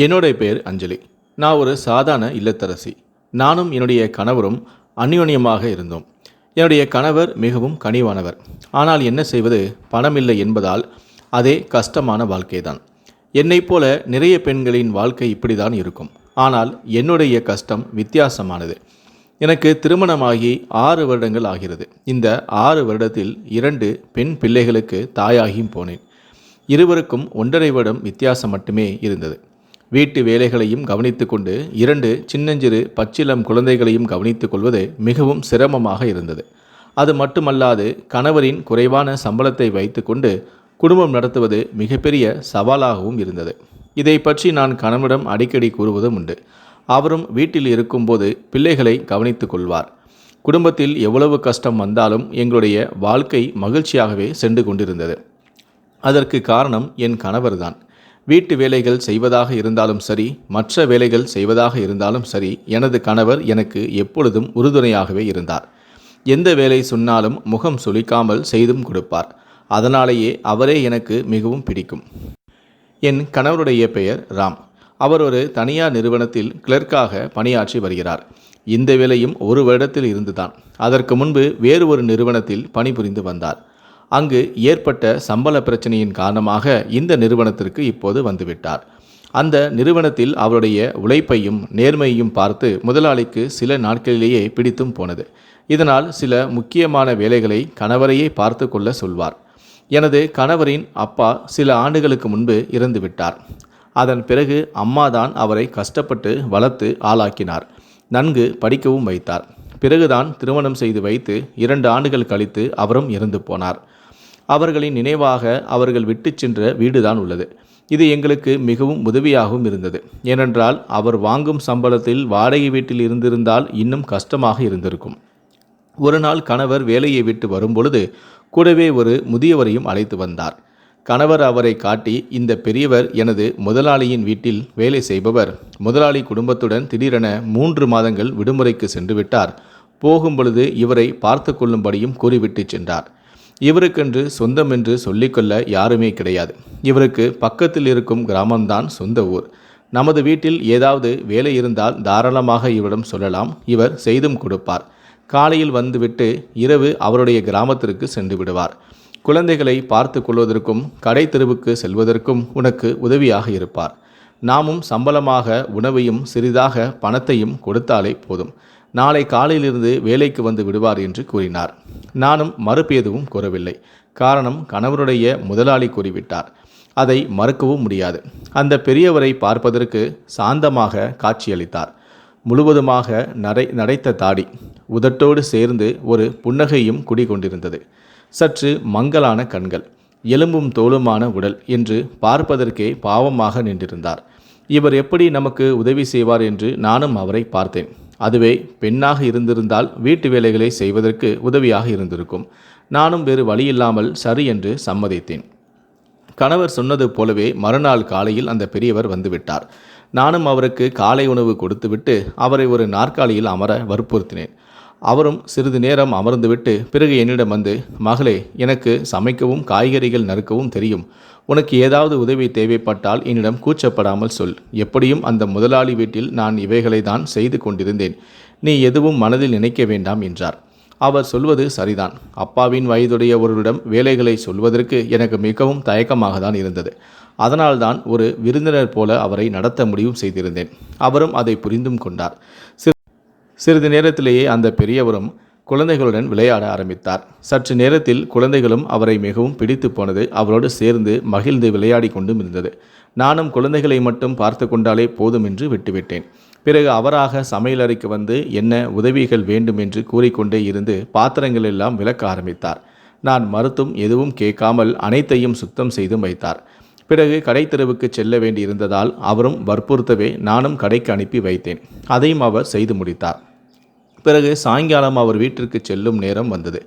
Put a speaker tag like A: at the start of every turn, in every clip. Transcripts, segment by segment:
A: என்னுடைய பேர் அஞ்சலி. நான் ஒரு சாதாரண இல்லத்தரசி. நானும் என்னுடைய கணவரும் அந்யோன்யமாக இருந்தோம். என்னுடைய கணவர் மிகவும் கனிவானவர். ஆனால் என்ன செய்வது, பணமில்லை என்பதால் அதே கஷ்டமான வாழ்க்கைதான். என்னைப் போல நிறைய பெண்களின் வாழ்க்கை இப்படிதான் இருக்கும். ஆனால் என்னுடைய கஷ்டம் வித்தியாசமானது. எனக்கு திருமணமாகி 6 வருடங்கள் ஆகிறது. இந்த 6 வருடத்தில் 2 பெண் பிள்ளைகளுக்கு தாயாகியும் போனேன். இருவருக்கும் 1.5 வருடம் வித்தியாசம் மட்டுமே இருந்தது. வீட்டு வேலைகளையும் கவனித்து கொண்டு 2 சின்னஞ்சிறு பச்சிளம் குழந்தைகளையும் கவனித்துக் கொள்வது மிகவும் சிரமமாக இருந்தது. அது மட்டுமல்லாது கணவரின் குறைவான சம்பளத்தை வைத்துக்கொண்டு குடும்பம் நடத்துவது மிகப்பெரிய சவாலாகவும் இருந்தது. இதை பற்றி நான் கணவரிடம் அடிக்கடி கூறுவதும் உண்டு. அவரும் வீட்டில் இருக்கும்போது பிள்ளைகளை கவனித்துக் கொள்வார். குடும்பத்தில் எவ்வளவு கஷ்டம் வந்தாலும் எங்களுடைய வாழ்க்கை மகிழ்ச்சியாகவே சென்று கொண்டிருந்தது. அதற்கு காரணம் என் கணவர்தான். வீட்டு வேலைகள் செய்வதாக இருந்தாலும் சரி, மற்ற வேலைகள் செய்வதாக இருந்தாலும் சரி, எனது கணவர் எனக்கு எப்பொழுதும் உறுதுணையாகவே இருந்தார். எந்த வேலை சொன்னாலும் முகம் சுளிக்காமல் செய்தும் கொடுப்பார். அதனாலேயே அவரே எனக்கு மிகவும் பிடிக்கும். என் கணவருடைய பெயர் ராம். அவர் ஒரு தனியார் நிறுவனத்தில் கிளர்க்காக பணியாற்றி வருகிறார். இந்த வேலையும் 1 வருடத்தில் இருந்துதான். அதற்கு முன்பு வேறு ஒரு நிறுவனத்தில் பணிபுரிந்து வந்தார். அங்கு ஏற்பட்ட சம்பள பிரச்சனையின் காரணமாக இந்த நிறுவனத்திற்கு இப்போது வந்துவிட்டார். அந்த நிறுவனத்தில் அவருடைய உழைப்பையும் நேர்மையையும் பார்த்து முதலாளிக்கு சில நாட்களிலேயே பிடித்தும் போனது. இதனால் சில முக்கியமான வேலைகளை கணவரையே பார்த்து கொள்ள சொல்வார். எனது கணவரின் அப்பா சில ஆண்டுகளுக்கு முன்பு இறந்துவிட்டார். அதன் பிறகு அம்மாதான் அவரை கஷ்டப்பட்டு வளர்த்து ஆளாக்கினார். நன்கு படிக்கவும் வைத்தார். பிறகுதான் திருமணம் செய்து வைத்து 2 ஆண்டுகள் கழித்து அவரும் இறந்து போனார். அவர்களின் நினைவாக அவர்கள் விட்டு சென்ற வீடுதான் உள்ளது. இது எங்களுக்கு மிகவும் உதவியாகவும் இருந்தது. ஏனென்றால் அவர் வாங்கும் சம்பளத்தில் வாடகை வீட்டில் இருந்திருந்தால் இன்னும் கஷ்டமாக இருந்திருக்கும். ஒரு நாள் கணவர் வேலையை விட்டு வரும்பொழுது கூடவே ஒரு முதியவரையும் அழைத்து வந்தார். கணவர் அவரை காட்டி, இந்த பெரியவர் எனது முதலாளியின் வீட்டில் வேலை செய்பவர். முதலாளி குடும்பத்துடன் திடீரென 3 மாதங்கள் விடுமுறைக்கு சென்று விட்டார். போகும்பொழுது இவரை பார்த்து கொள்ளும்படியும் கூறிவிட்டு சென்றார். இவருக்கென்று சொந்தம் என்று சொல்லிக்கொள்ள யாருமே கிடையாது. இவருக்கு பக்கத்தில் இருக்கும் கிராமம்தான் சொந்த ஊர். நமது வீட்டில் ஏதாவது வேலை இருந்தால் தாராளமாக இவரிடம் சொல்லலாம். இவர் செய்தும் கொடுப்பார். காலையில் வந்துவிட்டு இரவு அவருடைய கிராமத்திற்கு சென்று விடுவார். குழந்தைகளை பார்த்து கொள்வதற்கும் கடை தெருவுக்கு செல்வதற்கும் உனக்கு உதவியாக இருப்பார். நாமும் சம்பளமாக உணவையும் சிறிதாக பணத்தையும் கொடுத்தாலே போதும். நாளை காலையிலிருந்து வேலைக்கு வந்து விடுவார் என்று கூறினார். நானும் மறுப்பு எதுவும் கூறவில்லை. காரணம், கணவருடைய முதலாளி கூறிவிட்டார். அதை மறுக்கவும் முடியாது. அந்த பெரியவரை பார்ப்பதற்கு சாந்தமாக காட்சியளித்தார். முழுவதுமாக நரைத்த தாடி, உதட்டோடு சேர்ந்து ஒரு புன்னகையும் குடிகொண்டிருந்தது. சற்று மங்கலான கண்கள், எலும்பும் தோலுமான உடல் என்று பார்ப்பதற்கே பாவமாக நின்றிருந்தார். இவர் எப்படி நமக்கு உதவி செய்வார் என்று நானும் அவரை பார்த்தேன். அதுவே பெண்ணாக இருந்திருந்தால் வீட்டு வேலைகளை செய்வதற்கு உதவியாக இருந்திருக்கும். நானும் வேறு வழியில்லாமல் சரி என்று சம்மதித்தேன். கணவர் சொன்னது போலவே மறுநாள் காலையில் அந்த பெரியவர் வந்துவிட்டார். நானும் அவருக்கு காலை உணவு கொடுத்துவிட்டு அவரை ஒரு நாற்காலியில் அமர வற்புறுத்தினேன். அவரும் சிறிது நேரம் அமர்ந்துவிட்டு பிறகு என்னிடம் வந்து, மகளே, எனக்கு சமைக்கவும் காய்கறிகள் நறுக்கவும் தெரியும். உனக்கு ஏதாவது உதவி தேவைப்பட்டால் என்னிடம் கூச்சப்படாமல் சொல். எப்படியும் அந்த முதலாளி வீட்டில் நான் இவைகளை தான் செய்து கொண்டிருந்தேன். நீ எதுவும் மனதில் நினைக்க வேண்டாம் என்றார். அவர் சொல்வது சரிதான். அப்பாவின் வயதுடைய ஒருவரிடம் வேலைகளை சொல்வதற்கு எனக்கு மிகவும் தயக்கமாக தான் இருந்தது. அதனால்தான் ஒரு விருந்தினர் போல அவரை நடத்த முடிவு செய்திருந்தேன். அவரும் அதை புரிந்தும் கொண்டார். சிறிது நேரத்திலேயே அந்த பெரியவரும் குழந்தைகளுடன் விளையாட ஆரம்பித்தார். சற்று நேரத்தில் குழந்தைகளும் அவரை மிகவும் பிடித்து போனது. அவரோடு சேர்ந்து மகிழ்ந்து விளையாடி கொண்டும் இருந்தது. நானும் குழந்தைகளை மட்டும் பார்த்து கொண்டாலே போதும் என்று விட்டுவிட்டேன். பிறகு அவராக சமையலறைக்கு வந்து என்ன உதவிகள் வேண்டும் என்று கூறிக்கொண்டே இருந்து பாத்திரங்கள் எல்லாம் விளக்க ஆரம்பித்தார். நான் மறுத்தும் எதுவும் கேட்காமல் அனைத்தையும் சுத்தம் செய்தும் வைத்தார். பிறகு கடை தெருவுக்கு செல்ல வேண்டி இருந்ததால் அவரும் வற்புறுத்தவே நானும் கடைக்கு அனுப்பி வைத்தேன். அதையும் அவர் செய்து முடித்தார். பிறகு சாயங்காலம் அவர் வீட்டிற்கு செல்லும் நேரம் வந்தது.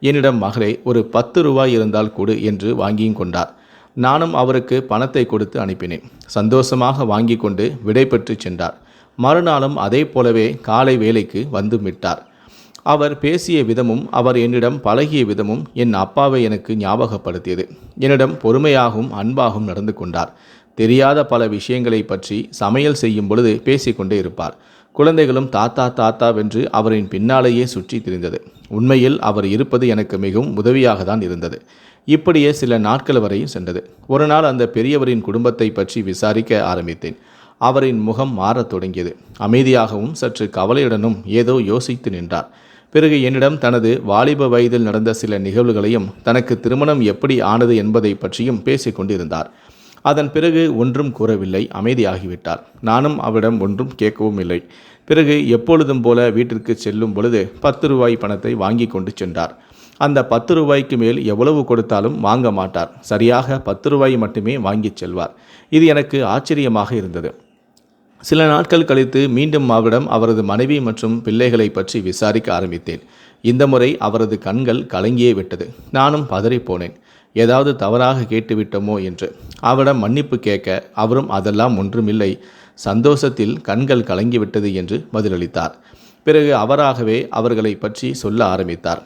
A: என்னிடம், மகளே, ஒரு 10 ரூபாய் இருந்தால் கொடு என்று வாங்கியும் கொண்டார். நானும் அவருக்கு பணத்தை கொடுத்து அனுப்பினேன். சந்தோஷமாக வாங்கி கொண்டு விடை பெற்று சென்றார். மறுநாளும் அதே போலவே காலை வேலைக்கு வந்து விட்டார். அவர் பேசிய விதமும் அவர் என்னிடம் பழகிய விதமும் என் அப்பாவை எனக்கு ஞாபகப்படுத்தியது. என்னிடம் பொறுமையாகவும் அன்பாகவும் நடந்து கொண்டார். தெரியாத பல விஷயங்களை பற்றி சமையல் செய்யும் பொழுது பேசிக்கொண்டே இருப்பார். குழந்தைகளும் தாத்தா தாத்தா வென்று அவரின் பின்னாலேயே சுற்றி திரிந்தது. உண்மையில் அவர் இருப்பது எனக்கு மிகவும் உதவியாக தான் இருந்தது. இப்படியே சில நாட்கள் வரையும் சென்றது. ஒரு நாள் அந்த பெரியவரின் குடும்பத்தை பற்றி விசாரிக்க ஆரம்பித்தேன். அவரின் முகம் மாறத் தொடங்கியது. அமைதியாகவும் சற்று கவலையுடனும் ஏதோ யோசித்து நின்றார். பிறகு என்னிடம் தனது வாலிப வயதில் நடந்த சில நிகழ்வுகளையும் தனக்கு திருமணம் எப்படி ஆனது என்பதை பற்றியும் பேசிக் கொண்டிருந்தார். அதன் பிறகு ஒன்றும் கூறவில்லை, அமைதியாகிவிட்டார். நானும் அவரிடம் ஒன்றும் கேட்கவும் இல்லை. பிறகு எப்பொழுதும் போல வீட்டிற்கு செல்லும் பொழுது 10 ரூபாய் பணத்தை வாங்கி கொண்டு சென்றார். அந்த 10 ரூபாய்க்கு மேல் எவ்வளவு கொடுத்தாலும் வாங்க மாட்டார். சரியாக 10 ரூபாய் மட்டுமே வாங்கிச் செல்வார். இது எனக்கு ஆச்சரியமாக இருந்தது. சில நாட்கள் கழித்து மீண்டும் அவரிடம் அவரது மனைவி மற்றும் பிள்ளைகளை பற்றி விசாரிக்க ஆரம்பித்தேன். இந்த முறை அவரது கண்கள் கலங்கியே விட்டது. நானும் பதறிப்போனேன். ஏதாவது தவறாக கேட்டுவிட்டோமோ என்று. அவரிடம் மன்னிப்பு கேட்க அவரும் அதெல்லாம் ஒன்றுமில்லை, சந்தோஷத்தில் கண்கள் கலங்கிவிட்டது என்று பதிலளித்தார். பிறகு அவராகவே அவர்களை பற்றி சொல்ல ஆரம்பித்தார்.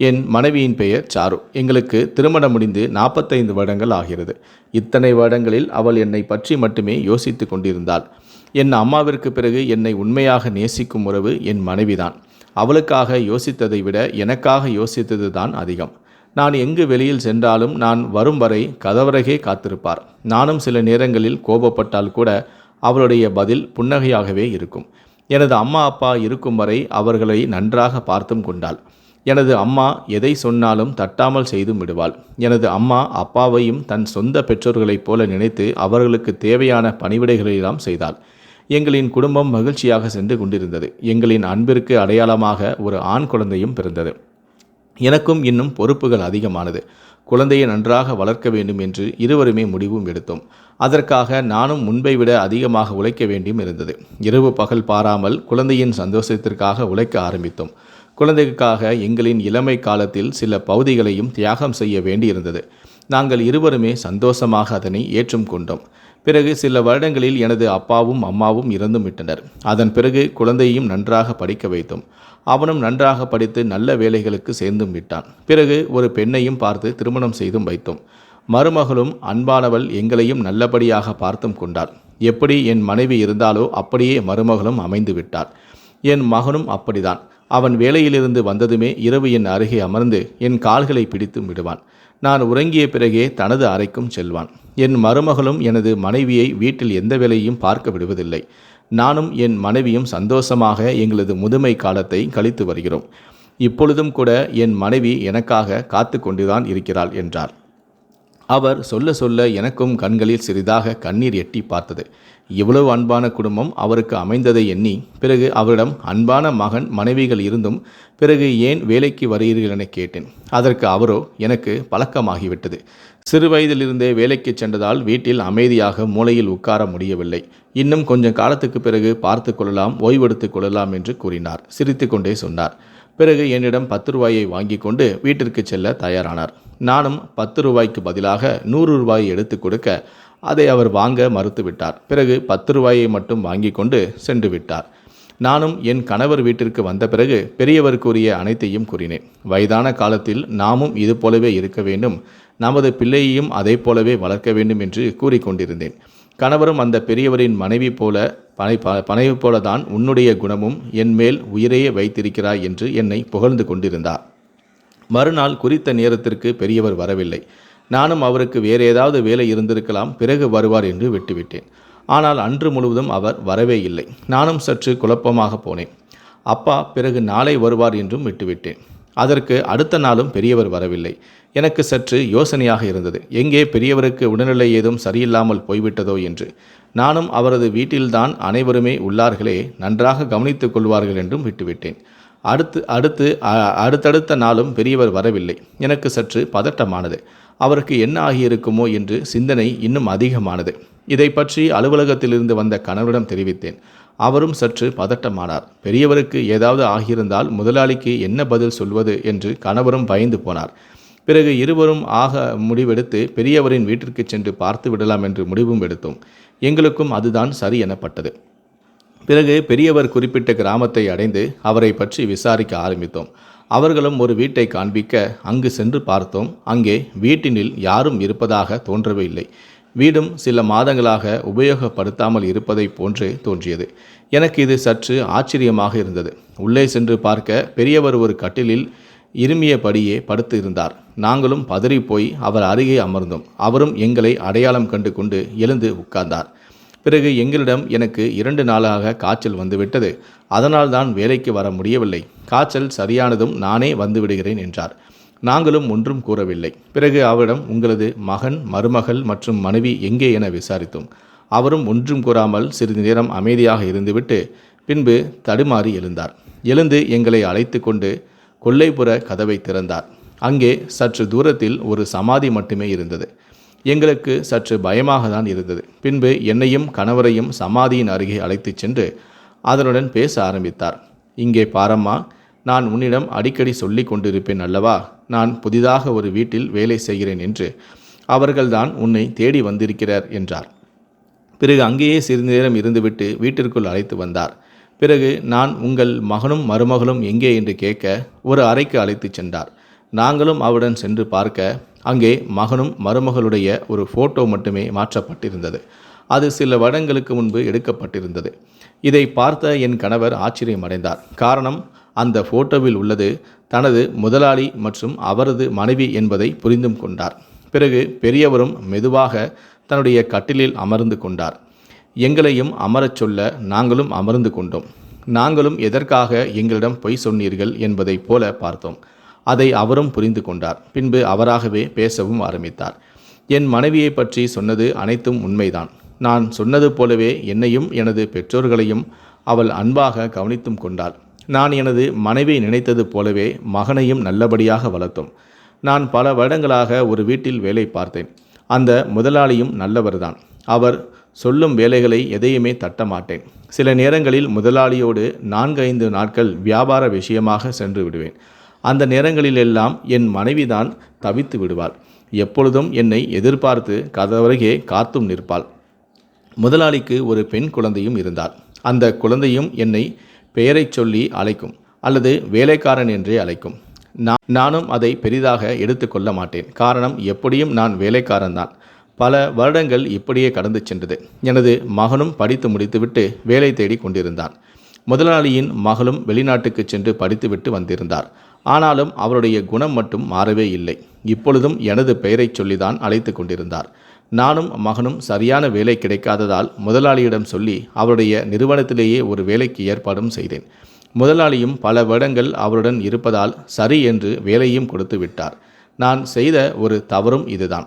A: என் மனைவியின் பெயர் சாரு. எங்களுக்கு திருமணம் முடிந்து 45 வருடங்கள் ஆகிறது. இத்தனை வருடங்களில் அவள் என்னை பற்றி மட்டுமே யோசித்து கொண்டிருந்தாள். என் அம்மாவிற்கு பிறகு என்னை உண்மையாக நேசிக்கும் உறவு என் மனைவிதான். அவளுக்காக யோசித்ததை விட எனக்காக யோசித்தது தான் அதிகம். நான் எங்கு வெளியில் சென்றாலும் நான் வரும் வரை கதவருகே காத்திருப்பார். நானும் சில நேரங்களில் கோபப்பட்டால் கூட அவளுடைய பதில் புன்னகையாகவே இருக்கும். எனது அம்மா அப்பா இருக்கும் வரை அவர்களை நன்றாக பார்த்தும் கொண்டாள். எனது அம்மா எதை சொன்னாலும் தட்டாமல் செய்தும் விடுவாள். எனது அம்மா அப்பாவையும் தன் சொந்த பெற்றோர்களைப் போல நினைத்து அவர்களுக்கு தேவையான பணிவிடைகளெல்லாம் செய்தாள். எங்களின் குடும்பம் மகிழ்ச்சியாக சென்று கொண்டிருந்தது. எங்களின் அன்பிற்கு அடையாளமாக ஒரு ஆண் குழந்தையும் பிறந்தது. எனக்கும் இன்னும் பொறுப்புகள் அதிகமானது. குழந்தையை நன்றாக வளர்க்க வேண்டும் என்று இருவருமே முடிவும் எடுத்தோம். அதற்காக நானும் முன்பை விட அதிகமாக உழைக்க வேண்டியும் இருந்தது. இரவு பகல் பாராமல் குழந்தையின் சந்தோஷத்திற்காக உழைக்க ஆரம்பித்தோம். குழந்தைக்காக எங்களின் இளமை காலத்தில் சில பகுதிகளையும் தியாகம் செய்ய வேண்டியிருந்தது. நாங்கள் இருவருமே சந்தோஷமாக அதனை ஏற்றும் கொண்டோம். பிறகு சில வருடங்களில் எனது அப்பாவும் அம்மாவும் இறந்தும் விட்டனர். அதன் பிறகு குழந்தையையும் நன்றாக படிக்க வைத்தோம். அவனும் நன்றாக படித்து நல்ல வேலைகளுக்கு சேர்ந்தும் விட்டான். பிறகு ஒரு பெண்ணையும் பார்த்து திருமணம் செய்தும் வைத்தோம். மருமகளும் அன்பானவள் எங்களையும் நல்லபடியாக பார்த்தும் கொண்டாள். எப்படி என் மனைவி இருந்தாலோ அப்படியே மருமகளும் அமைந்து விட்டாள். என் மகனும் அப்படிதான். அவன் வேலையிலிருந்து வந்ததுமே இரவு என் அருகே அமர்ந்து என் கால்களை பிடித்து விடுவான். நான் உறங்கிய பிறகே தனது அறைக்கும் செல்வான். என் மருமகளும் எனது மனைவியை வீட்டில் எந்த வேலையும் பார்க்க விடுவதில்லை. நானும் என் மனைவியும் சந்தோஷமாக எங்களது முதுமை காலத்தை கழித்து வருகிறோம். இப்பொழுதும் கூட என் மனைவி எனக்காக காத்து கொண்டுதான் இருக்கிறாள் என்றார். அவர் சொல்ல சொல்ல எனக்கும் கண்களில் சிறிதாக கண்ணீர் எட்டி பார்த்தது. இவ்வளவு அன்பான குடும்பம் அவருக்கு அமைந்ததை எண்ணி பிறகு அவரிடம் அன்பான மகன் மனைவிகள் இருந்தும் பிறகு ஏன் வேலைக்கு வருகிறீர்கள் என கேட்டேன். அதற்கு அவரோ எனக்கு பழக்கமாகிவிட்டது. சிறு வயதிலிருந்தே வேலைக்கு சென்றதால் வீட்டில் அமைதியாக மூலையில் உட்கார முடியவில்லை. இன்னும் கொஞ்சம் காலத்துக்கு பிறகு பார்த்து கொள்ளலாம், ஓய்வெடுத்துக் கொள்ளலாம் என்று கூறினார். சிரித்து கொண்டே சொன்னார். பிறகு என்னிடம் 10 ரூபாயை வாங்கி கொண்டு வீட்டிற்கு செல்ல தயாரானார். நானும் 10 ரூபாய்க்கு பதிலாக 100 ரூபாயை எடுத்து கொடுக்க அதை அவர் வாங்க மறுத்துவிட்டார். பிறகு 10 ரூபாயை மட்டும் வாங்கி கொண்டு சென்று விட்டார். நானும் என் கணவர் வீட்டிற்கு வந்த பிறகு பெரியவர் கூறிய அனைத்தையும் கூறினேன். வயதான காலத்தில் நாமும் இது போலவே இருக்க வேண்டும், நமது பிள்ளையையும் அதை போலவே வளர்க்க வேண்டும் என்று கூறிக்கொண்டிருந்தேன். கணவரும் அந்த பெரியவரின் மனைவி போலதான் உன்னுடைய குணமும் என் மேல் உயிரையே வைத்திருக்கிறாய் என்று என்னை புகழ்ந்து கொண்டிருந்தார். மறுநாள் குறித்த நேரத்திற்கு பெரியவர் வரவில்லை. நானும் அவருக்கு வேறு ஏதாவது வேலை இருந்திருக்கலாம், பிறகு வருவார் என்று விட்டுவிட்டேன். ஆனால் அன்று முழுவதும் அவர் வரவே இல்லை. நானும் சற்று குழப்பமாக போனேன். அப்பா பிறகு நாளை வருவார் என்றும் விட்டுவிட்டேன். அதற்கு அடுத்த நாளும் பெரியவர் வரவில்லை. எனக்கு சற்று யோசனையாக இருந்தது. எங்கே பெரியவருக்கு உடல்நிலை ஏதும் சரியில்லாமல் போய்விட்டதோ என்று. நானும் அவரது வீட்டில்தான் அனைவருமே உள்ளார்களே, நன்றாக கவனித்துக் கொள்வார்கள் என்றும் விட்டுவிட்டேன். அடுத்தடுத்த நாளும் பெரியவர் வரவில்லை. எனக்கு சற்று பதட்டமானது. அவருக்கு என்ன ஆகியிருக்குமோ என்று சிந்தனை இன்னும் அதிகமானது. இதை பற்றி அலுவலகத்திலிருந்து வந்த கணவரிடம் தெரிவித்தேன். அவரும் சற்று பதட்டமானார். பெரியவருக்கு ஏதாவது ஆகியிருந்தால் முதலாளிக்கு என்ன பதில் சொல்வது என்று கணவரும் பயந்து போனார். பிறகு இருவரும் முடிவெடுத்து பெரியவரின் வீட்டிற்கு சென்று பார்த்து விடலாம் என்று முடிவும் எடுத்தோம். எங்களுக்கும் அதுதான் சரி எனப்பட்டது. பிறகு பெரியவர் குறிப்பிட்ட கிராமத்தை அடைந்து அவரை பற்றி விசாரிக்க ஆரம்பித்தோம். அவர்களும் ஒரு வீட்டை காண்பிக்க அங்கு சென்று பார்த்தோம். அங்கே வீட்டினில் யாரும் இருப்பதாக தோன்றவே இல்லை. வீடும் சில மாதங்களாக உபயோகப்படுத்தாமல் இருப்பதை போன்று தோன்றியது. எனக்கு இது சற்று ஆச்சரியமாக இருந்தது. உள்ளே சென்று பார்க்க பெரியவர் ஒரு கட்டிலில் இருமியபடியே படுத்து இருந்தார். நாங்களும் பதறிப்போய் அவர் அருகே அமர்ந்தோம். அவரும் எங்களை அடையாளம் கண்டு கொண்டு எழுந்து உட்கார்ந்தார். பிறகு எங்களிடம், எனக்கு 2 நாளாக காய்ச்சல் வந்துவிட்டது, அதனால் தான் வேலைக்கு வர முடியவில்லை. காய்ச்சல் சரியானதும் நானே வந்து விடுகிறேன் என்றார். நாங்களும் ஒன்றும் கூறவில்லை. பிறகு அவரிடம், உங்களது மகன், மருமகள் மற்றும் மனைவி எங்கே என விசாரித்தோம். அவரும் ஒன்றும் கூறாமல் சிறிது நேரம் அமைதியாக இருந்துவிட்டு பின்பு தடுமாறி எழுந்தார். எழுந்து எங்களை அழைத்து கொண்டு கொல்லைப்புற கதவை திறந்தார். அங்கே சற்று தூரத்தில் ஒரு சமாதி மட்டுமே இருந்தது. எங்களுக்கு சற்று பயமாக தான் இருந்தது. பின்பு என்னையும் கணவரையும் சமாதியின் அருகே அழைத்துச் சென்று அதனுடன் பேச ஆரம்பித்தார். இங்கே பாரம்மா, நான் உன்னிடம் அடிக்கடி சொல்லி கொண்டிருப்பேன் அல்லவா, நான் புதிதாக ஒரு வீட்டில் வேலை செய்கிறேன் என்று. அவர்கள்தான் உன்னை தேடி வந்திருக்கிறார் என்றார். பிறகு அங்கேயே சிறிது நேரம் இருந்துவிட்டு வீட்டிற்குள் அழைத்து வந்தார். பிறகு நான், உங்கள் மகனும் மருமகளும் எங்கே என்று கேட்க ஒரு அறைக்கு அழைத்து சென்றார். நாங்களும் அவருடன் சென்று பார்க்க அங்கே மகனும் மருமகளுடைய ஒரு ஃபோட்டோ மட்டுமே மாற்றப்பட்டிருந்தது. அது சில வருடங்களுக்கு முன்பு எடுக்கப்பட்டிருந்தது. இதை பார்த்த என் கணவர் ஆச்சரியமடைந்தார். காரணம், அந்த ஃபோட்டோவில் உள்ளது தனது முதலாளி மற்றும் அவரது மனைவி என்பதை புரிந்தும் கொண்டார். பிறகு பெரியவரும் மெதுவாக தன்னுடைய கட்டிலில் அமர்ந்து கொண்டார். எங்களையும் அமரச் சொல்ல நாங்களும் அமர்ந்து கொண்டோம். நாங்களும் எதற்காக எங்களிடம் பொய் சொன்னீர்கள் என்பதைப் போல பார்த்தோம். அதை அவரும் புரிந்து கொண்டார். பின்பு அவராகவே பேசவும் ஆரம்பித்தார். என் மனைவியை பற்றி சொன்னது அனைத்தும் உண்மைதான். நான் சொன்னது போலவே என்னையும் எனது பெற்றோர்களையும் அவள் அன்பாக கவனித்தும் கொண்டாள். நான் எனது மனைவியை நினைத்தது போலவே மகனையும் நல்லபடியாக வளர்த்தோம். நான் பல வருடங்களாக ஒரு வீட்டில் வேலை பார்த்தேன். அந்த முதலாளியும் நல்லவர்தான். அவர் சொல்லும் வேலைகளை எதையுமே தட்ட மாட்டேன். சில நேரங்களில் முதலாளியோடு 4-5 நாட்கள் வியாபார விஷயமாக சென்று விடுவேன். அந்த நேரங்களிலெல்லாம் என் மனைவிதான் தவித்து விடுவாள். எப்பொழுதும் என்னை எதிர்பார்த்து கதவருகே காத்தும் நிற்பாள். முதலாளிக்கு ஒரு பெண் குழந்தையும் இருந்தாள். அந்த குழந்தையும் என்னை பெயரை சொல்லி அழைக்கும் அல்லது வேலைக்காரன் என்றே அழைக்கும். நானும் அதை பெரிதாக எடுத்துக்கொள்ள மாட்டேன். காரணம், எப்படியும் நான் வேலைக்காரன்தான். பல வருடங்கள் இப்படியே கடந்து சென்றது. எனது மகனும் படித்து முடித்துவிட்டு வேலை தேடி கொண்டிருந்தான். முதலாளியின் மகளும் வெளிநாட்டுக்கு சென்று படித்துவிட்டு வந்திருந்தார். ஆனாலும் அவருடைய குணம் மட்டும் மாறவே இல்லை. இப்பொழுதும் எனது பெயரை சொல்லிதான் அழைத்து கொண்டிருந்தார். நானும் மகனும் சரியான வேலை கிடைக்காததால் முதலாளியிடம் சொல்லி அவருடைய நிறுவனத்திலேயே ஒரு வேலைக்கு ஏற்பாடும் செய்தேன். முதலாளியும் பல வருடங்கள் அவருடன் இருப்பதால் சரி என்று வேலையும் கொடுத்து விட்டார். நான் செய்த ஒரு தவறும் இதுதான்.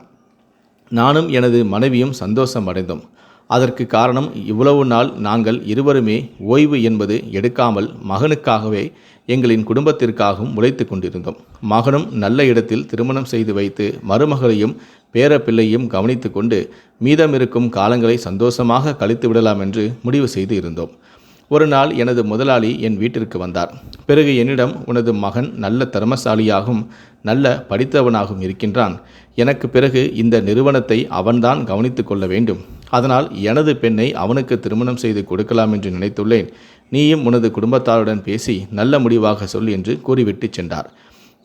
A: நானும் எனது மனைவியும் சந்தோஷம் அடைந்தோம். அதற்கு காரணம், இவ்வளவு நாள் நாங்கள் இருவருமே ஓய்வு என்பது எடுக்காமல் மகனுக்காகவே எங்களின் குடும்பத்திற்காகவும் உழைத்து கொண்டிருந்தோம். மகனும் நல்ல இடத்தில் திருமணம் செய்து வைத்து மருமகளையும் பேரப்பிள்ளையும் கவனித்து கொண்டு மீதமிருக்கும் காலங்களை சந்தோஷமாக கழித்து விடலாம் என்று முடிவு செய்து இருந்தோம். ஒரு நாள் எனது முதலாளி என் வீட்டிற்கு வந்தார். பிறகு என்னிடம், உனது மகன் நல்ல திறமசாலியாகவும் நல்ல படித்தவனாகவும் இருக்கின்றான். எனக்கு பிறகு இந்த நிறுவனத்தை அவன்தான் கவனித்து கொள்ள வேண்டும். அதனால் எனது பெண்ணை அவனுக்கு திருமணம் செய்து கொடுக்கலாம் என்று நினைத்துள்ளேன். நீயும் உனது குடும்பத்தாருடன் பேசி நல்ல முடிவாக சொல் என்று கூறிவிட்டு சென்றார்.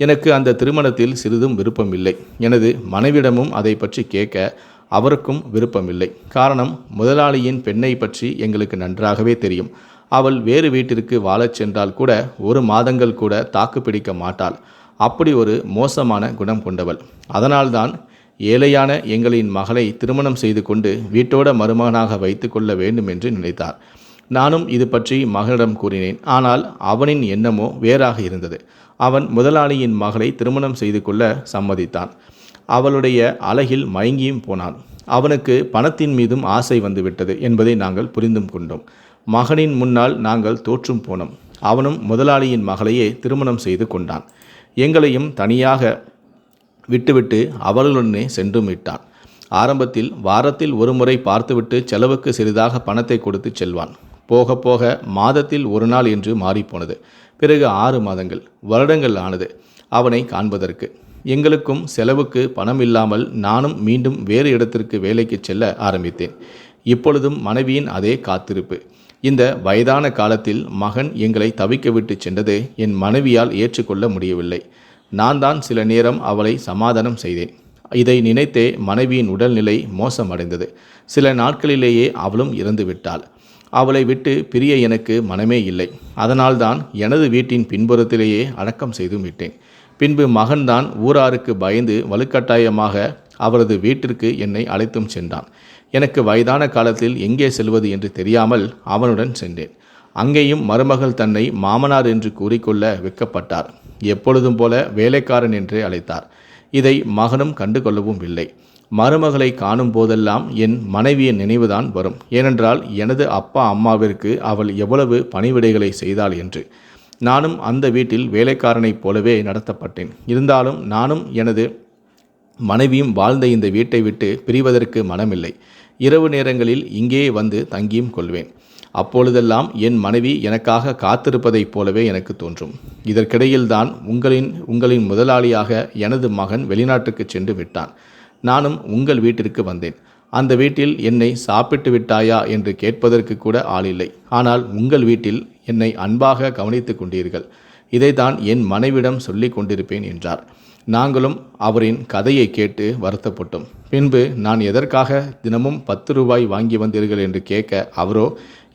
A: எனக்கு அந்த திருமணத்தில் சிறிதும் விருப்பமில்லை. எனது மனைவிடமும் அதை பற்றி கேட்க அவருக்கும் விருப்பமில்லை. காரணம், முதலாளியின் பெண்ணை பற்றி எங்களுக்கு நன்றாகவே தெரியும். அவள் வேறு வீட்டிற்கு வாழச் சென்றால் கூட 1 மாதங்கள் கூட தாக்கு பிடிக்க மாட்டாள். அப்படி ஒரு மோசமான குணம் கொண்டவள். அதனால்தான் ஏழையான எங்களின் மகளை திருமணம் செய்து கொண்டு வீட்டோட மருமகனாக வைத்து கொள்ள வேண்டும் என்று நினைத்தார். நானும் இது பற்றி மகனிடம் கூறினேன். ஆனால் அவனின் எண்ணமோ வேறாக இருந்தது. அவன் முதலாளியின் மகளை திருமணம் செய்து கொள்ள சம்மதித்தான். அவளுடைய அழகில் மயங்கியும் போனான். அவனுக்கு பணத்தின் மீதும் ஆசை வந்துவிட்டது என்பதை நாங்கள் புரிந்தும் கொண்டோம். மகனின் முன்னால் நாங்கள் தோற்றும் போனோம். அவனும் முதலாளியின் மகளையே திருமணம் செய்து கொண்டான். எங்களையும் தனியாக விட்டுவிட்டு அவர்களுடனே சென்றும் விட்டான். ஆரம்பத்தில் வாரத்தில் 1 முறை பார்த்துவிட்டு செலவுக்கு சிறிதாக பணத்தை கொடுத்து செல்வான். போக போக மாதத்தில் 1 நாள் என்று மாறிப்போனது. பிறகு 6 மாதங்கள், வருடங்கள் ஆனது அவனை காண்பதற்கு. எங்களுக்கும் செலவுக்கு பணம் இல்லாமல் நானும் மீண்டும் வேறு இடத்திற்கு வேலைக்கு செல்ல ஆரம்பித்தேன். இப்பொழுதும் மனைவியின் அதே காத்திருப்பு. இந்த வயதான காலத்தில் மகன் எங்களை தவிக்க விட்டு சென்றது என் மனைவியால் ஏற்றுக்கொள்ள முடியவில்லை. நான் தான் சில நேரம் அவளை சமாதானம் செய்தேன். இதை நினைத்தே மனைவியின் உடல்நிலை மோசமடைந்தது. சில நாட்களிலேயே அவளும் இறந்து விட்டாள். அவளை விட்டு பிரிய எனக்கு மனமே இல்லை. அதனால்தான் எனது வீட்டின் பின்புறத்திலேயே அடக்கம் செய்தும் விட்டேன். பின்பு மகன்தான் ஊராருக்கு பயந்து வலுக்கட்டாயமாக அவரது வீட்டிற்கு என்னை அழைத்தும் சென்றான். எனக்கு வயதான காலத்தில் எங்கே செல்வது என்று தெரியாமல் அவனுடன் சென்றேன். அங்கேயும் மருமகள் தன்னை மாமனார் என்று கூறிக்கொள்ள வெட்கப்பட்டார். எப்பொழுதும் போல வேலைக்காரன் என்றே அழைத்தார். இதை மகனும் கண்டுகொள்ளவும் இல்லை. மருமகளை காணும் போதெல்லாம் என் மனைவியின் நினைவுதான் வரும். ஏனென்றால் எனது அப்பா அம்மாவிற்கு அவள் எவ்வளவு பணிவிடைகளை செய்தாள் என்று. நானும் அந்த வீட்டில் வேலைக்காரனைப் போலவே நடத்தப்பட்டேன். இருந்தாலும் நானும் எனது மனைவியும் வாழ்ந்த இந்த வீட்டை விட்டு பிரிவதற்கு மனமில்லை. இரவு நேரங்களில் இங்கே வந்து தங்கியும் கொள்வேன். அப்பொழுதெல்லாம் என் மனைவி எனக்காக காத்திருப்பதைப் போலவே எனக்கு தோன்றும். இதற்கிடையில்தான் உங்களின் முதலாளியாக எனது மகன் வெளிநாட்டுக்கு சென்று விட்டான். நானும் உங்கள் வீட்டிற்கு வந்தேன். அந்த வீட்டில் என்னை சாப்பிட்டு விட்டாயா என்று கேட்பதற்கு கூட ஆளில்லை. ஆனால் உங்கள் வீட்டில் என்னை அன்பாக கவனித்து கொண்டீர்கள். இதைத்தான் என் மனைவிடம் சொல்லி கொண்டிருப்பேன் என்றார். நாங்களும் அவரின் கதையை கேட்டு வருத்தப்பட்டோம். பின்பு நான் எதற்காக தினமும் 10 ரூபாய் வாங்கி வந்தீர்கள் என்று கேட்க அவரோ,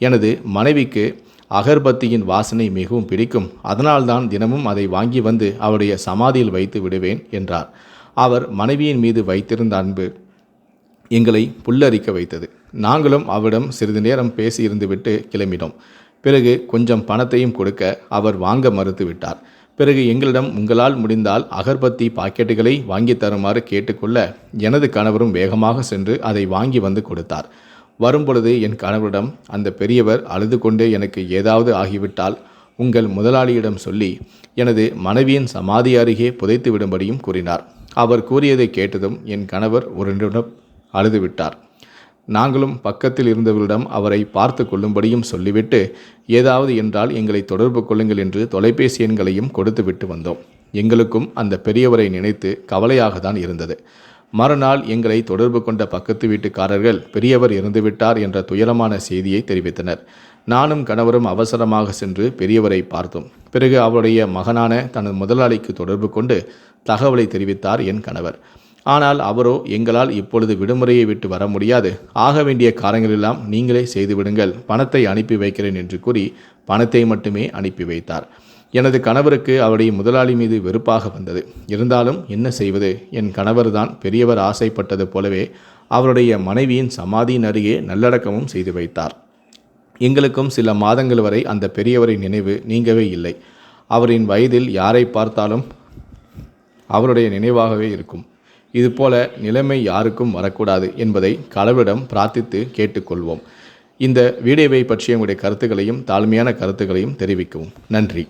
A: எனது மனைவிக்கு அகர்பத்தியின் வாசனை மிகவும் பிடிக்கும், அதனால்தான் தினமும் அதை வாங்கி வந்து அவருடைய சமாதியில் வைத்து விடுவேன் என்றார். அவர் மனைவியின் மீது வைத்திருந்த அன்பு எங்களை புல்லரிக்க வைத்தது. நாங்களும் அவரிடம் சிறிது நேரம் பேசியிருந்துவிட்டு கிளம்பினோம். பிறகு கொஞ்சம் பணத்தையும் கொடுக்க அவர் வாங்க மறுத்து விட்டார். பிறகு எங்களிடம் உங்களால் முடிந்தால் அகர்பத்தி பாக்கெட்டுகளை வாங்கி தருமாறு கேட்டுக்கொள்ள எனது கணவரும் வேகமாக சென்று அதை வாங்கி வந்து கொடுத்தார். வரும்பொழுது என் கணவரிடம் அந்த பெரியவர் அழுது கொண்டே, எனக்கு ஏதாவது ஆகிவிட்டால் உங்கள் முதலாளியிடம் சொல்லி எனது மனைவியின் சமாதி அருகே புதைத்து விடும்படியும் கூறினார். அவர் கூறியதை கேட்டதும் என் கணவர் ஒரு நிமிடம் அழுதுவிட்டார். நாங்களும் பக்கத்தில் இருந்தவர்களிடம் அவரை பார்த்து கொள்ளும்படியும் சொல்லிவிட்டு, ஏதாவது என்றால் எங்களை தொடர்பு கொள்ளுங்கள் என்று தொலைபேசி எண்களையும் கொடுத்து விட்டு வந்தோம். எங்களுக்கும் அந்த பெரியவரை நினைத்து கவலையாக தான் இருந்தது. மறுநாள் எங்களை தொடர்பு கொண்ட பக்கத்து வீட்டுக்காரர்கள் பெரியவர் இறந்துவிட்டார் என்ற துயரமான செய்தியை தெரிவித்தனர். நானும் கணவரும் அவசரமாக சென்று பெரியவரை பார்த்தோம். பிறகு அவருடைய மகனான தனது முதலாளிக்கு தொடர்பு கொண்டு தகவலை தெரிவித்தார் என் கணவர். ஆனால் அவரோ, எங்களால் இப்பொழுது விடுமுறையை விட்டு வர முடியாது, ஆக வேண்டிய காரியங்களெல்லாம் நீங்களே செய்துவிடுங்கள், பணத்தை அனுப்பி வைக்கிறேன் என்று கூறி பணத்தை மட்டுமே அனுப்பி வைத்தார். எனது கணவருக்கு அவருடைய முதலாளி மீது வெறுப்பாக வந்தது. இருந்தாலும் என்ன செய்வது, என் கணவர்தான் பெரியவர் ஆசைப்பட்டது போலவே அவருடைய மனைவியின் சமாதியின் அருகே நல்லடக்கமும் செய்து வைத்தார். எங்களுக்கும் சில மாதங்கள் வரை அந்த பெரியவரின் நினைவு நீங்கவே இல்லை. அவரின் வயதில் யாரை பார்த்தாலும் அவருடைய நினைவாகவே இருக்கும். இதுபோல நிலைமை யாருக்கும் வரக்கூடாது என்பதை கடவுளிடம் பிரார்த்தித்து கேட்டுக்கொள்வோம். இந்த வீடியோவை பற்றிய உங்களுடைய கருத்துக்களையும் தாழ்மையான கருத்துக்களையும் தெரிவிக்கவும். நன்றி.